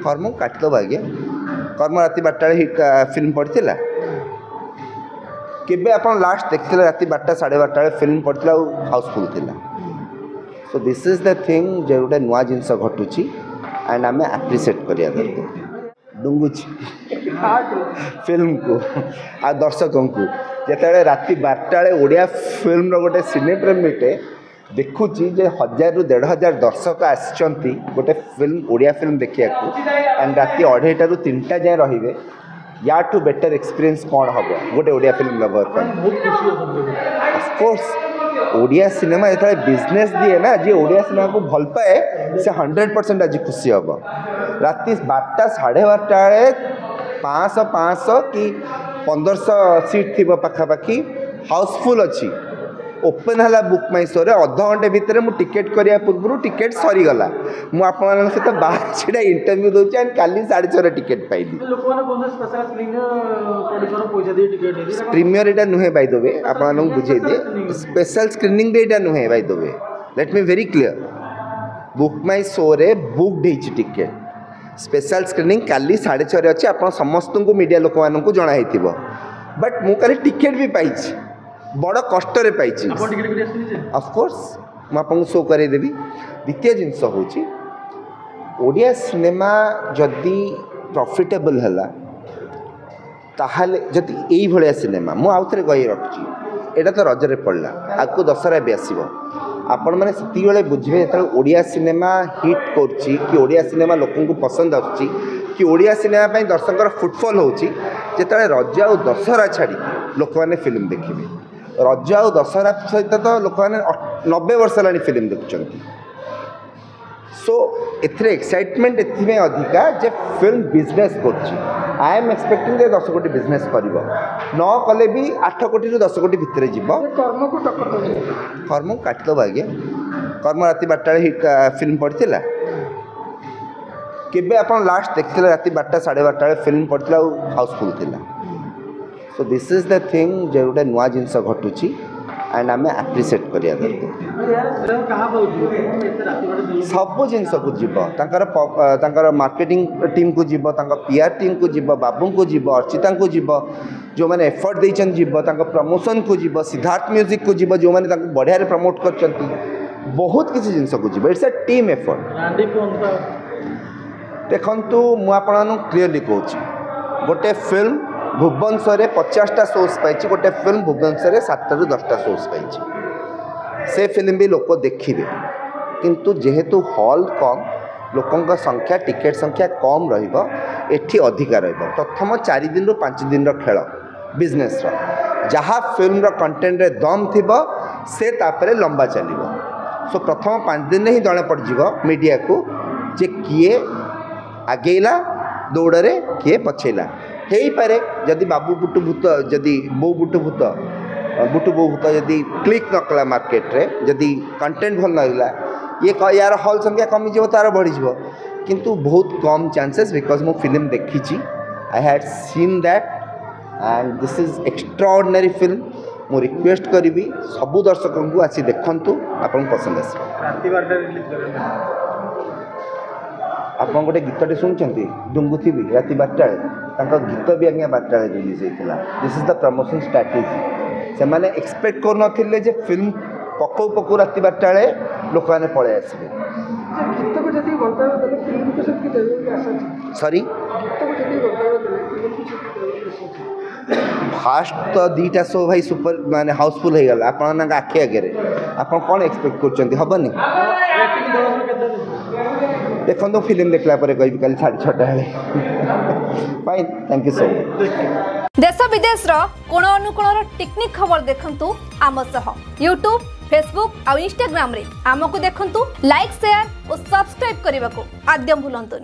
कर्म काटिदेव आज्ञा कर्म राति 12 हिट फिल्म पड़ता केबे आप लास्ट देखते राति 12 साढ़े 12 फिल्म पड़ता हाउसफुल थिला so this is the thing जो गोटे नुआ जिनस घटुची एंड आम एप्रिशिएट करिया दरकार डुंगुची फिल्म को आ दर्शकों को जिते राति 12 ओडिया फिल्म गोटे सिनेप्रेमीटे देखुची जे 1000 ରୁ 1500 दर्शक आसचंती गोटे फिल्म ओडिया फिल्म देखिया एंड राति 2:30 ରୁ 3टा जाए रहिबे या टू बेटर एक्सपीरियंस कौन हम गोटे Odia film lover of course Odia cinema जो बिजनेस दिए ना जी ओडिया सिनेमा को भल पाए से 100% आज खुशी हम राति 12टा साढ़े 12 500 कि 1500 सीट थी पाखापाखि हाउसफुल अच्छी ओपन है बुक माई शो अधघंटे भितर मुझे टिकेट करने पूर्व टिकेट सरीगला मुझे सहित बाहर छड़ा इंटरव्यू दूसरी एंड काली 6:30 टिकेट पाइली प्रीमियर यहाँ नुहे बाय द वे आपको बुझे दिए स्पेशल स्क्रीनिंग यहाँ नुहे by the way let me very clear book my show रे बुक्ड हो टिकेट स्पेशल स्क्रीनिंग काली 6:30 अच्छी आप समस्त को मीडिया लोक मानक जनाई बट मु काली टिकेट भी पाई बड़ कष्ट पाई ऑफकोर्स मुझे शो करदेवी द्वितीय जिनस हूँ ओडिया सिनेमा जदि प्रॉफिटेबल है ताहले जदि यही भाया सिनेमा मुझे आउ थे कही रखुची एटा तो रजरे पड़ला आपको दशहरा भी आसो आपण मैंने से बुझे जो ओडिया सिनेमा हिट कर ओडिया सिनेमा लोक पसंद आसुची कि ओडिया सिनेमा दर्शकर फुटफॉल होची जिते रज आ दशहरा छाड़ी लोक मैंने फिल्म देखिए रज आ दशहरा सहित तो लोक मैंने 90 वर्ष है फिल्म देखुं सो एथरे एक्साइटमेंट एथि अधिका जे फिल्म बिजनेस कर आई एम एक्सपेक्टिंग 10 कोटी बिजनेस कर न कले भी 8 कोटी रू 10 कोटी भितर जीव कर्म को टक्कर कर्म काटिदेव आज्ञा कर्म राति 12 हिट फिल्म पड़ता केबे आप लास्ट देखते राति 12 साढ़े 12 फिल्म पड़ता हाउसफुल थिला so this is the thing जो गोटे नुआ जिनस घटुची एंड आम एप्रिशिएट करिया दरकार सब जिनस को जीव मार्केटिंग टीम को जीव पीआर टीम को जीव बाबू को जीव अर्चिता को जीव जो मैंने एफर्ट देचन जीव प्रमोशन को जीव सिद्धार्थ म्यूजिक को जीव जो मैंने बढ़िया प्रमोट कर बहुत किसी जिनस को जीव इट्स अ टीम एफर्ट देखु मुझे क्लीयरली कहूँ गोटे फिल्म भुवनेश्वर 50टा शोज पाई गोटे फिल्म भुवनेश्वर 7 ରୁ 10टा शोज पाई से फिल्म भी लोक देखिए किंतु जेहेतु हॉल कम लोकों संख्या टिकेट संख्या कम रही अधिका प्रथम 4 दिन रू 5 दिन खेल बिजनेस जहाँ फिल्म कंटेंट रे दम थी से तापरे लंबा चलो सो प्रथम 5 दिन ही जड़े पड़ज मीडिया को जे किए आगेला दौड़े किए पछेला हो पारे जदि बाबू बुटु भूत जदि बो बुटु भूत बुटु बो भूत जदि क्लिक न कला मार्केट रे जदि कंटेंट भल ना ये यार हॉल संख्या कमिज तार बढ़ी किंतु बहुत कम चांसेस बिकॉज मो फिल्म देखी I had seen that and this is extraordinary film मु रिक्वेस्ट करी सबू दर्शकों को आसी देखंतु आपन पसंद आस आप गोटे गीतटे शुणुंट डुंगुथी राति 12 गीत भी आज्ञा 12 रिलीज होता this is the promotion strategy से मैंने एक्सपेक्ट कर फिल्म पकौ पकौ राति 12 लोक मैंने पलि आसवे सॉरी फास्ट तो 2टा शो भाई सुपर माने हाउसफुल हो गला आपण आखि आगे आप कौन एक्सपेक्ट कर हेनी देखो फिल्म देखला पर कहि कल 6:30 fine thank you so much देश विदेश रो कोण अनुकोण टेक्निक खबर देखंतु आम सह यूट्यूब फेसबुक और इंस्टाग्राम रे आमको देखंतु लाइक शेयर और सब्सक्राइब करने को आद्यम भूलंतुनी।